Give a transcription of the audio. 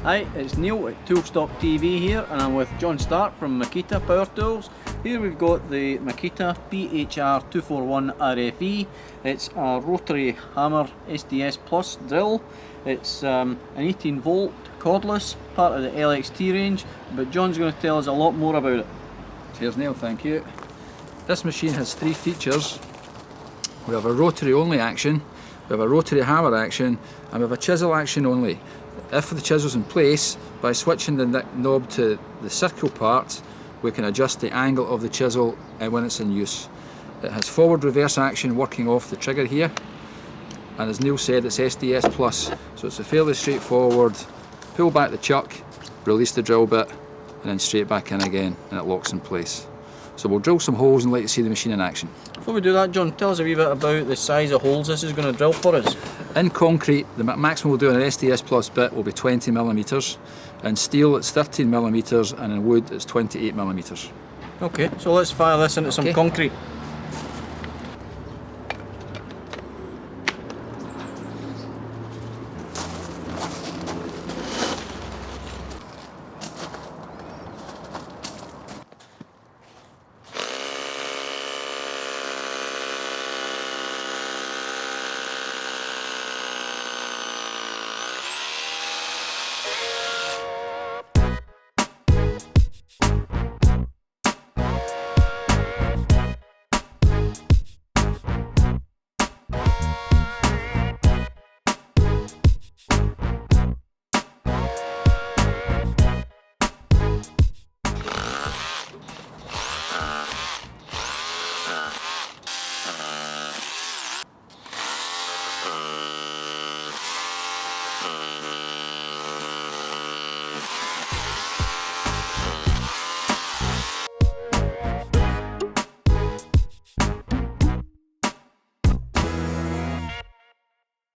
Hi, it's Neil at Tool Stop TV here, and I'm with John Stark from Makita Power Tools. Here we've got the Makita BHR241RFE. It's a rotary hammer SDS Plus drill. It's an 18 volt cordless, part of the LXT range, but John's going to tell us a lot more about it. Cheers Neil, thank you. This machine has three features. We have a rotary only action, we have a rotary hammer action, and we have a chisel action only. If the chisel's in place, by switching the knob to the circle part, we can adjust the angle of the chisel when it's in use. It has forward reverse action working off the trigger here, and as Neil said, it's SDS Plus, so it's a fairly straightforward pull back the chuck, release the drill bit, and then straight back in again, and it locks in place. So we'll drill some holes and let you see the machine in action. Before we do that, John, tell us a wee bit about the size of holes this is going to drill for us. In concrete, the maximum we'll do on an SDS Plus bit will be 20mm. In steel it's 13mm, and in wood it's 28mm. Okay, so let's fire this into some concrete.